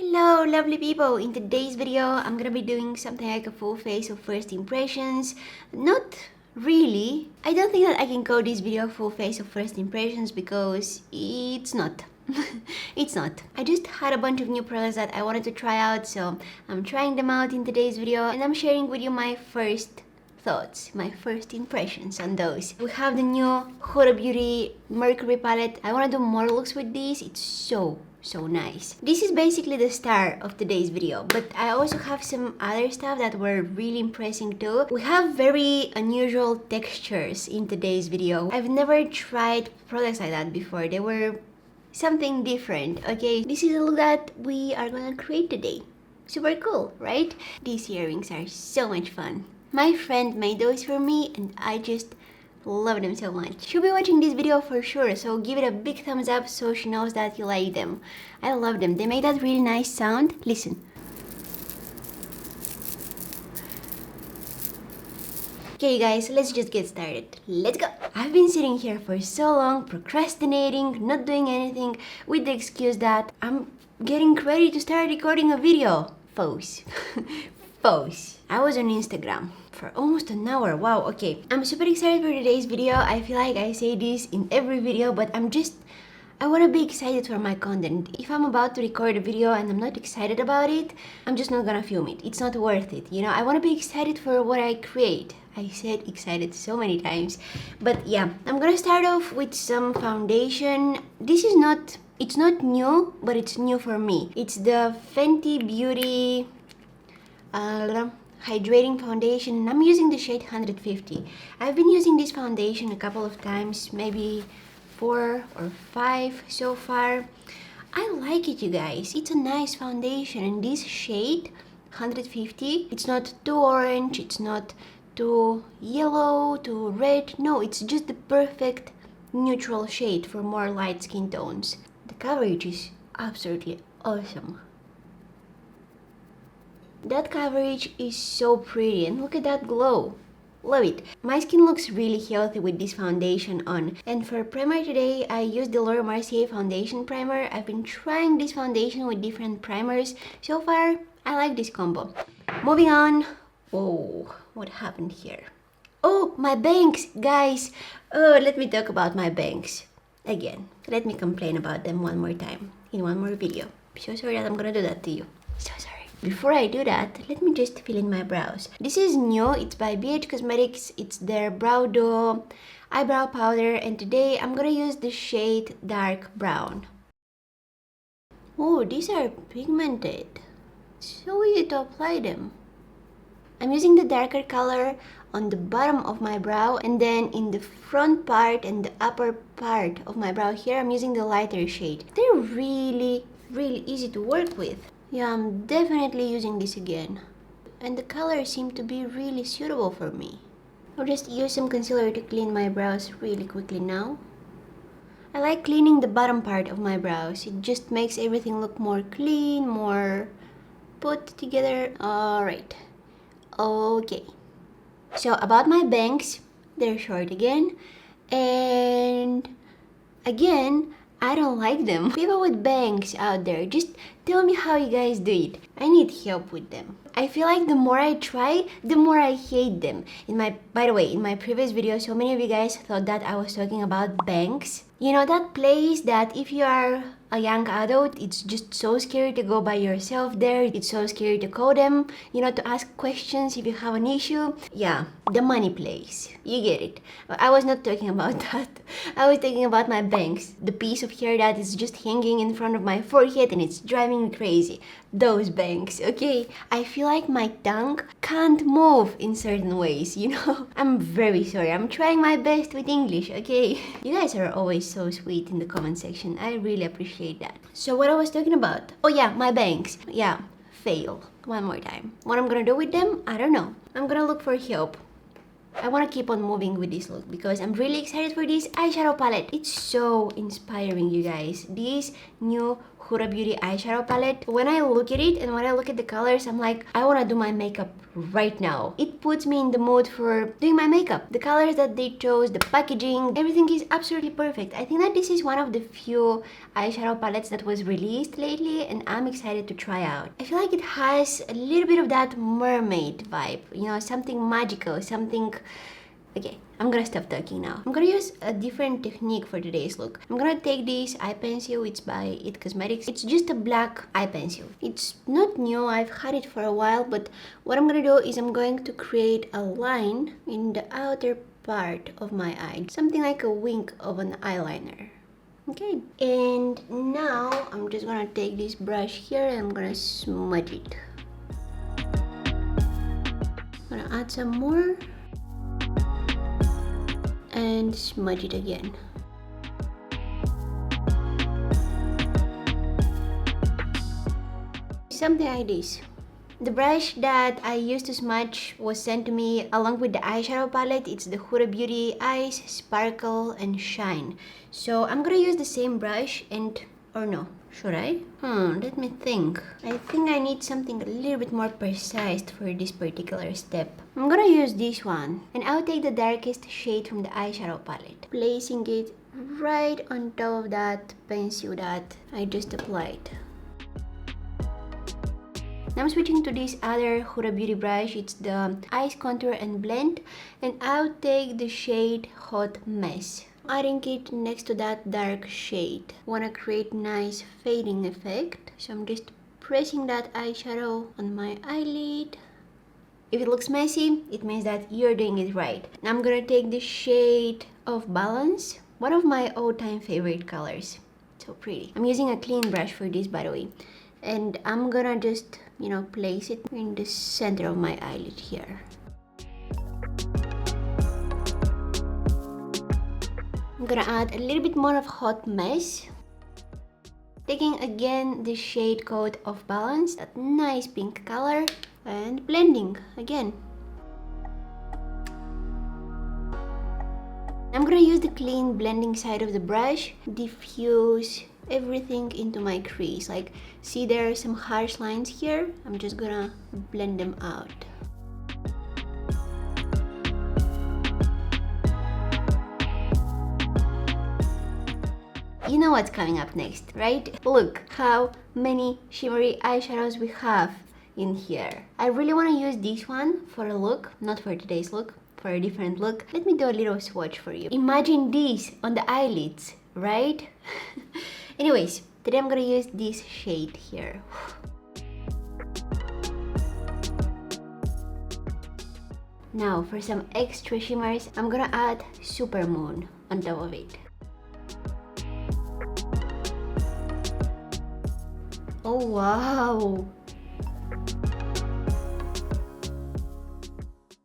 Hello lovely people, in today's video I'm gonna be doing something like a full face of first impressions. Not really. I don't think that I can call this video full face of first impressions because it's not. It's not. I just had a bunch of new products that I wanted to try out, so I'm trying them out in today's video and I'm sharing with you my first thoughts, my first impressions on those. We have the new Huda Beauty Mercury palette. I want to do more looks with this. It's so nice. This is basically the star of today's video, but I also have some other stuff that were really impressing too. We have very unusual textures in today's video. I've never tried products like that before. They were something different. Okay, this is a look that we are gonna create today. Super cool, right? These earrings are so much fun. My friend made those for me and I just love them so much. She'll be watching this video for sure, so give it a big thumbs up so she knows that you like them. I love them. They made that really nice sound. Listen. Okay guys, let's just get started. Let's go! I've been sitting here for so long, procrastinating, not doing anything, with the excuse that I'm getting ready to start recording a video. Pose. Pose. I was on Instagram for almost an hour. Wow, okay. I'm super excited for today's video. I feel like I say this in every video, but I want to be excited for my content. If I'm about to record a video and I'm not excited about it, I'm just not gonna film it. It's not worth it, you know? I want to be excited for what I create. I said excited so many times. But yeah, I'm gonna start off with some foundation. It's not new, but it's new for me. It's the Fenty Beauty hydrating foundation and I'm using the shade 150. I've been using this foundation a couple of times, maybe 4 or 5 so far. I like it, you guys. It's a nice foundation and this shade 150, it's not too orange, it's not too yellow, too red. No, it's just the perfect neutral shade for more light skin tones. The coverage is absolutely awesome. That coverage is so pretty and look at that glow. Love it. My skin looks really healthy with this foundation on. And for primer today, I used the Laura Mercier foundation primer. I've been trying this foundation with different primers. So far, I like this combo. Moving on. Whoa, what happened here? Oh, my bangs, guys. Oh, let me talk about my bangs. Again, let me complain about them one more time in one more video. So sorry that I'm gonna do that to you. So sorry. Before I do that, let me just fill in my brows. This is new, it's by BH Cosmetics, it's their Brow Duo eyebrow powder and today I'm gonna use the shade Dark Brown. Oh, these are pigmented. So easy to apply them. I'm using the darker color on the bottom of my brow and then in the front part and the upper part of my brow here I'm using the lighter shade. They're really easy to work with. Yeah, I'm definitely using this again. And the colors seem to be really suitable for me. I'll just use some concealer to clean my brows really quickly now. I like cleaning the bottom part of my brows. It just makes everything look more clean, more put together. Alright. Okay. So about my bangs, they're short again. And again, I don't like them. People with bangs out there, just tell me how you guys do it. I need help with them. I feel like the more I try, the more I hate them. By the way, in my previous video, so many of you guys thought that I was talking about bangs. You know that place that if you are a young adult, it's just so scary to go by yourself there. It's so scary to call them, you know, to ask questions if you have an issue. Yeah, the money place. You get it. I was not talking about that. I was talking about my bangs. The piece of hair that is just hanging in front of my forehead and it's driving me crazy. Those bangs, okay? I feel like my tongue can't move in certain ways, you know? I'm very sorry. I'm trying my best with English, okay? You guys are always so sweet in the comment section. I really appreciate that. So what I was talking about? Oh yeah, my bangs. Yeah, fail. One more time. What I'm gonna do with them? I don't know. I'm gonna look for help. I want to keep on moving with this look because I'm really excited for this eyeshadow palette. It's so inspiring, you guys. This new Huda Beauty eyeshadow palette. When I look at it and when I look at the colors, I'm like, I want to do my makeup right now. It puts me in the mood for doing my makeup. The colors that they chose, the packaging, everything is absolutely perfect. I think that this is one of the few eyeshadow palettes that was released lately and I'm excited to try out. I feel like it has a little bit of that mermaid vibe, you know, something magical, something... Okay, I'm gonna stop talking now. I'm gonna use a different technique for today's look. I'm gonna take this eye pencil, it's by It Cosmetics. It's just a black eye pencil. It's not new, I've had it for a while, but what I'm gonna do is I'm going to create a line in the outer part of my eye. Something like a wing of an eyeliner. Okay, and now I'm just gonna take this brush here and I'm gonna smudge it. I'm gonna add some more. And smudge it again. Something like this. The brush that I used to smudge was sent to me along with the eyeshadow palette. It's the Huda Beauty Eyes, Sparkle and Shine. So I'm gonna use the same brush and... or no, should I? Let me think. I think I need something a little bit more precise for this particular step. I'm gonna use this one and I'll take the darkest shade from the eyeshadow palette, placing it right on top of that pencil that I just applied. Now I'm switching to this other Huda Beauty brush. It's the Eyes Contour and Blend, and I'll take the shade Hot Mess, adding it next to that dark shade. Wanna create nice fading effect, so I'm just pressing that eyeshadow on my eyelid. If it looks messy, it means that you're doing it right. Now I'm gonna take the shade of Balance, one of my all-time favorite colors. So pretty. I'm using a clean brush for this, by the way, and I'm gonna just, you know, place it in the center of my eyelid here. I'm gonna add a little bit more of Hot Mess, taking again the shade Code of Balance, that nice pink color, and blending again. I'm gonna use the clean blending side of the brush, diffuse everything into my crease. Like, see there are some harsh lines here? I'm just gonna blend them out. You know what's coming up next, right? Look how many shimmery eyeshadows we have in here. I really want to use this one for a look, not for today's look, for a different look. Let me do a little swatch for you. Imagine this on the eyelids, right? Anyways, today I'm gonna use this shade here. Now for some extra shimmers, I'm gonna add Supermoon on top of it. Oh wow!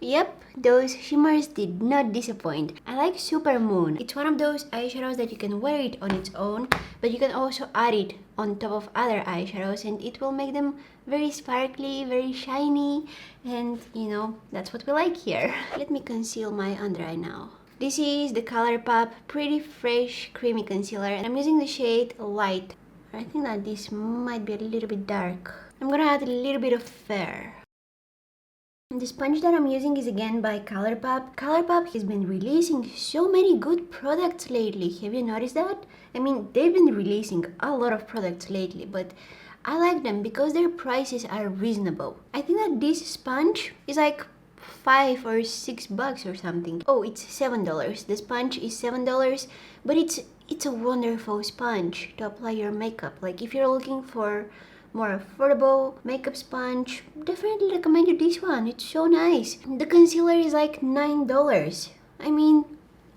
Yep, those shimmers did not disappoint. I like Supermoon. It's one of those eyeshadows that you can wear it on its own, but you can also add it on top of other eyeshadows and it will make them very sparkly, very shiny, and you know, that's what we like here. Let me conceal my under eye now. This is the ColourPop Pretty Fresh Creamy Concealer and I'm using the shade Light. I think that this might be a little bit dark. I'm gonna add a little bit of Fair. The sponge that I'm using is again by ColourPop. ColourPop has been releasing so many good products lately. Have you noticed that? I mean, they've been releasing a lot of products lately, but I like them because their prices are reasonable. I think that this sponge is like $5 or $6 or something. Oh, it's $7. The sponge is $7, but it's a wonderful sponge to apply your makeup. Like if you're looking for more affordable makeup sponge, definitely recommend you this one. It's so nice. The concealer is like $9. I mean,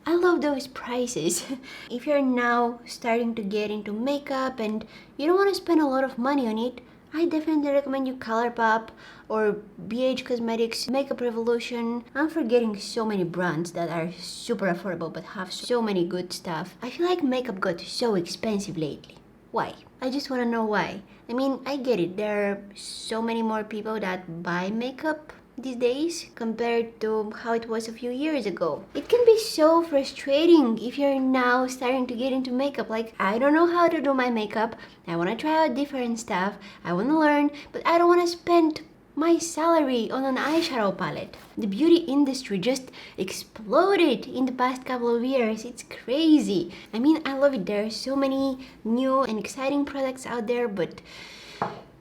I love those prices. If you're now starting to get into makeup and you don't want to spend a lot of money on it, I definitely recommend you ColourPop or BH Cosmetics, Makeup Revolution. I'm forgetting so many brands that are super affordable but have so many good stuff. I feel like makeup got so expensive lately. Why? I just want to know why. I mean, I get it. There are so many more people that buy makeup these days compared to how it was a few years ago. It can be so frustrating if you're now starting to get into makeup. Like, I don't know how to do my makeup, I want to try out different stuff, I want to learn, but I don't want to spend my salary on an eyeshadow palette. The beauty industry just exploded in the past couple of years. It's crazy. I mean, I love it. There are so many new and exciting products out there, but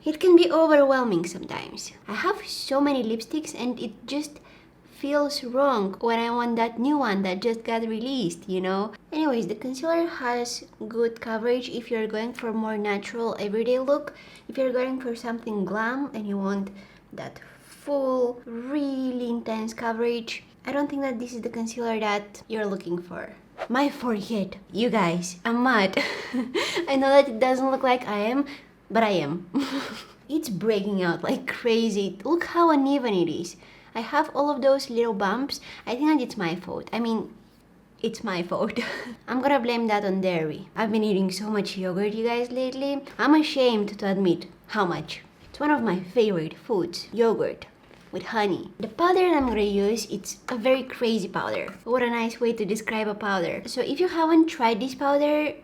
it can be overwhelming sometimes. I have so many lipsticks and it just feels wrong when I want that new one that just got released, you know? Anyways, the concealer has good coverage if you're going for a more natural everyday look. If you're going for something glam and you want that full, really intense coverage, I don't think that this is the concealer that you're looking for. My forehead, you guys, I'm mad. I know that it doesn't look like I am, but I am. It's breaking out like crazy. Look how uneven it is. I have all of those little bumps. I think that it's my fault. I mean, it's my fault. I'm gonna blame that on dairy. I've been eating so much yogurt, you guys, lately. I'm ashamed to admit how much. It's one of my favorite foods, yogurt with honey. The powder that I'm gonna use, it's a very crazy powder. What a nice way to describe a powder. So if you haven't tried this powder,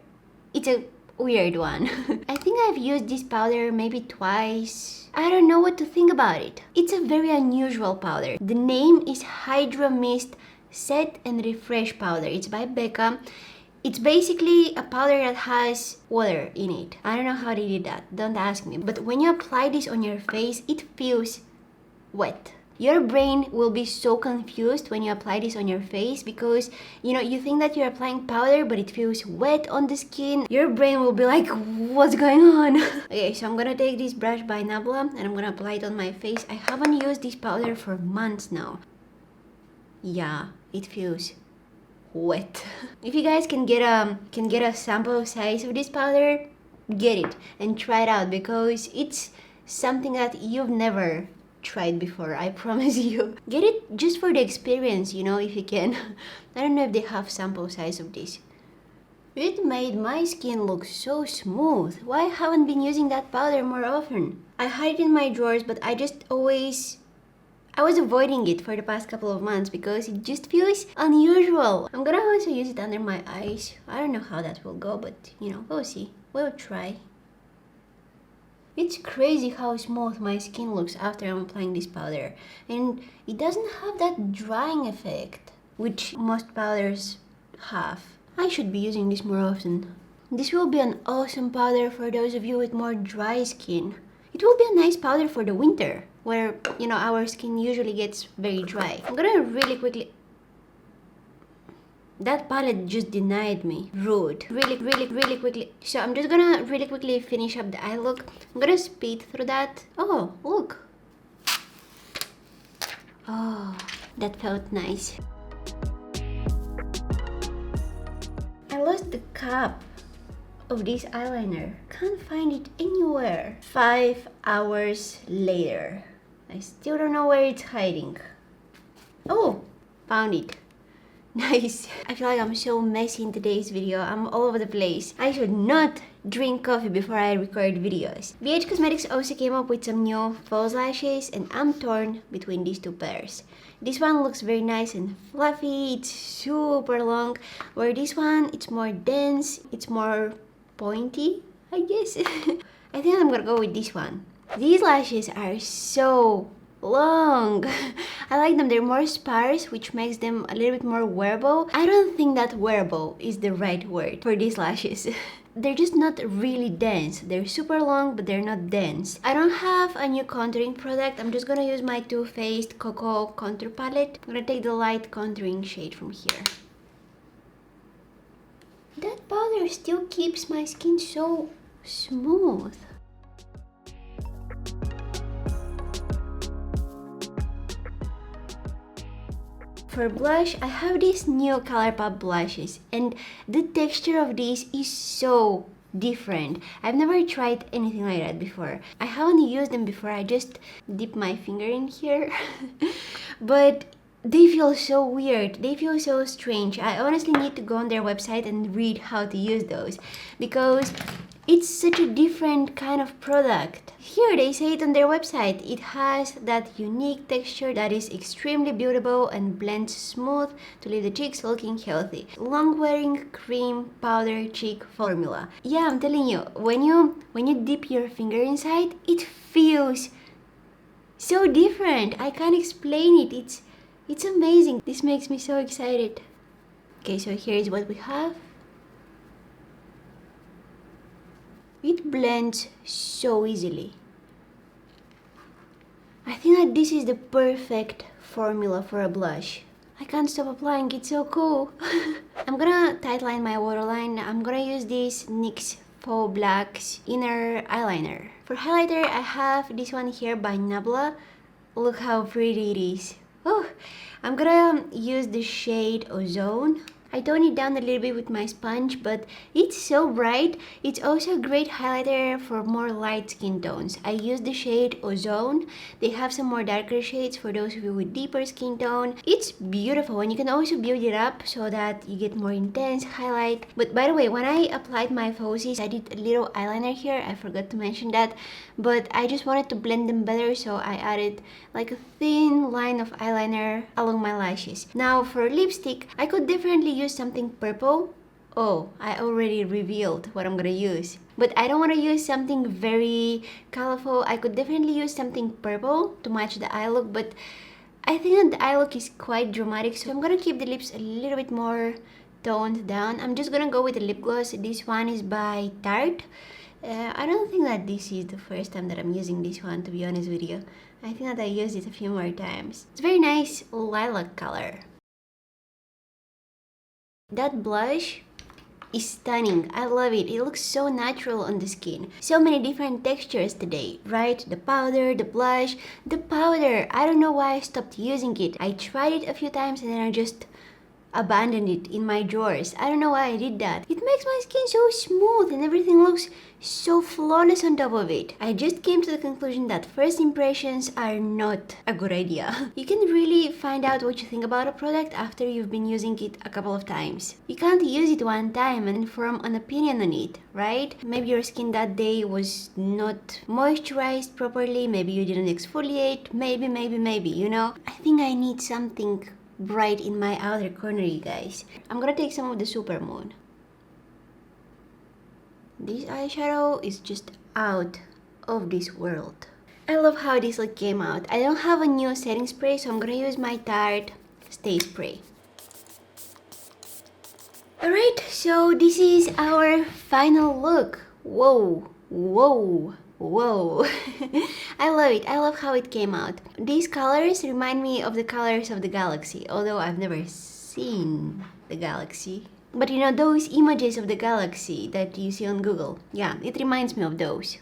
it's a weird one. I think I've used this powder maybe twice. I don't know what to think about it. It's a very unusual powder. The name is Hydra Mist Set and Refresh Powder. It's by Becca. It's basically a powder that has water in it. I don't know how they did that, don't ask me. But when you apply this on your face, it feels wet. Your brain will be so confused when you apply this on your face because, you know, you think that you're applying powder, but it feels wet on the skin. Your brain will be like, what's going on? Okay, so I'm gonna take this brush by Nabla and I'm gonna apply it on my face. I haven't used this powder for months now. Yeah, it feels wet. If you guys can get a sample size of this powder, get it and try it out because it's something that you've never tried before, I promise you. Get it just for the experience, you know, if you can. I don't know if they have sample size of this. It made my skin look so smooth. Why haven't been using that powder more often? I hide it in my drawers, but I was avoiding it for the past couple of months because it just feels unusual. I'm gonna also use it under my eyes. I don't know how that will go, but you know, we'll see. We'll try. It's crazy how smooth my skin looks after I'm applying this powder. And it doesn't have that drying effect, which most powders have. I should be using this more often. This will be an awesome powder for those of you with more dry skin. It will be a nice powder for the winter, where, you know, our skin usually gets very dry. I'm gonna really quickly... That palette just denied me. Rude. Really quickly. So I'm just gonna really quickly finish up the eye look. I'm gonna speed through that. Oh, look. Oh, that felt nice. I lost the cap of this eyeliner. Can't find it anywhere. 5 hours later. I still don't know where it's hiding. Oh, found it. Nice. I feel like I'm so messy in today's video. I'm all over the place. I should not drink coffee before I record videos. BH Cosmetics also came up with some new false lashes and I'm torn between these two pairs. This one looks very nice and fluffy. It's super long. Where this one, it's more dense. It's more pointy, I guess. I think I'm gonna go with this one. These lashes are so long. I like them. They're more sparse, which makes them a little bit more wearable. I don't think that wearable is the right word for these lashes. They're just not really dense. They're super long, but they're not dense. I don't have a new contouring product. I'm just gonna use my Too Faced Cocoa Contour Palette. I'm gonna take the light contouring shade from here. That powder still keeps my skin so smooth. For blush, I have these new ColourPop blushes and the texture of these is so different. I've never tried anything like that before. I haven't used them before, I just dip my finger in here. But they feel so weird, they feel so strange. I honestly need to go on their website and read how to use those because It's such a different kind of product. Here they say it on their website. It has that unique texture that is extremely beautiful and blends smooth to leave the cheeks looking healthy. Long-wearing cream powder cheek formula. Yeah, I'm telling you, when you dip your finger inside, it feels so different. I can't explain it. It's amazing. This makes me so excited. Okay, so here is what we have. It blends so easily. I think that this is the perfect formula for a blush. I can't stop applying, it's so cool. I'm gonna tightline my waterline. I'm gonna use this NYX Faux Blacks Inner Eyeliner. For highlighter, I have this one here by Nabla. Look how pretty it is. Oh, I'm gonna use the shade Ozone. I tone it down a little bit with my sponge, but it's so bright. It's also a great highlighter for more light skin tones. I use the shade Ozone. They have some more darker shades for those of you with deeper skin tone. It's beautiful, and you can also build it up so that you get more intense highlight. But by the way, when I applied my falsies, I did a little eyeliner here. I forgot to mention that, but I just wanted to blend them better, so I added like a thin line of eyeliner along my lashes. Now for lipstick, I could definitely use something purple. Oh, I already revealed what I'm gonna use. But I don't want to use something very colorful. I could definitely use something purple to match the eye look, but I think that the eye look is quite dramatic, so I'm gonna keep the lips a little bit more toned down. I'm just gonna go with the lip gloss. This one is by Tarte. I don't think that this is the first time that I'm using this one, to be honest with you. I think that I used it a few more times. It's a very nice lilac color. That blush is stunning. I love it. It looks so natural on the skin. So many different textures today, right? The powder, the blush, the powder. I don't know why I stopped using it. I tried it a few times and then I just abandoned it in my drawers. I don't know why I did that. It makes my skin so smooth and everything looks so flawless on top of it. I just came to the conclusion that first impressions are not a good idea. You can really find out what you think about a product after you've been using it a couple of times. You can't use it one time and form an opinion on it, right? Maybe your skin that day was not moisturized properly, maybe you didn't exfoliate, maybe, you know? I think I need something bright in my outer corner, you guys. I'm gonna take some of the Supermoon. This eyeshadow is just out of this world. I love how this look came out. I don't have a new setting spray, so I'm gonna use my Tarte Stay Spray. Alright, so this is our final look. Whoa. I love it. I love how it came out. These colors remind me of the colors of the galaxy, although I've never seen the galaxy. But you know, those images of the galaxy that you see on Google, yeah, it reminds me of those.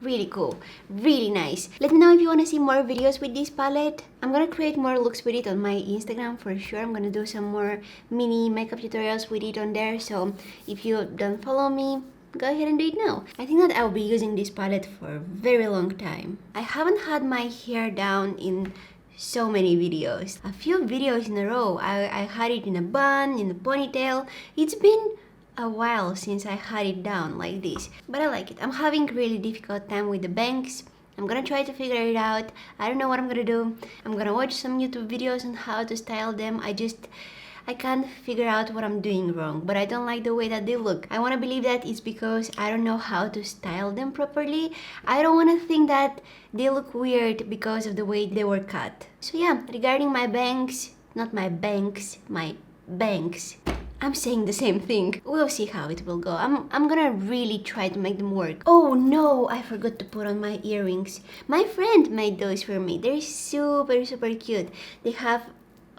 Really cool, really nice. Let me know if you want to see more videos with this palette. I'm gonna create more looks with it on my Instagram for sure. I'm gonna do some more mini makeup tutorials with it on there, so if you don't follow me, go ahead and do it now. I think that I'll be using this palette for a very long time. I haven't had my hair down in so many videos. A few videos in a row. I had it in a bun, in a ponytail. It's been a while since I had it down like this, but I like it. I'm having a really difficult time with the bangs. I'm gonna try to figure it out. I don't know what I'm gonna do. I'm gonna watch some YouTube videos on how to style them. I can't figure out what I'm doing wrong, but I don't like the way that they look. I want to believe that it's because I don't know how to style them properly. I don't want to think that they look weird because of the way they were cut. So yeah, regarding my bangs, not my bangs, my bangs. I'm saying the same thing. We'll see how it will go. I'm gonna really try to make them work. Oh no, I forgot to put on my earrings. My friend made those for me. They're super cute. They have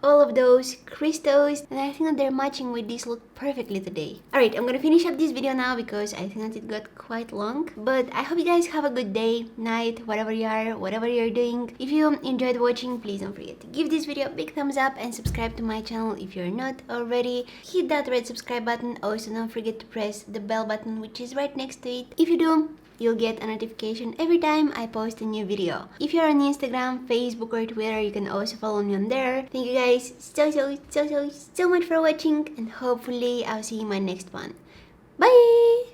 all of those crystals, and I think that they're matching with this look perfectly today. Alright, I'm gonna finish up this video now because I think that it got quite long. But I hope you guys have a good day, night, whatever you are, whatever you're doing. If you enjoyed watching, please don't forget to give this video a big thumbs up and subscribe to my channel if you're not already. Hit that red subscribe button. Also, don't forget to press the bell button, which is right next to it. If you do, you'll get a notification every time I post a new video. If you're on Instagram, Facebook, or Twitter, you can also follow me on there. Thank you guys so much for watching, and hopefully I'll see you in my next one. Bye!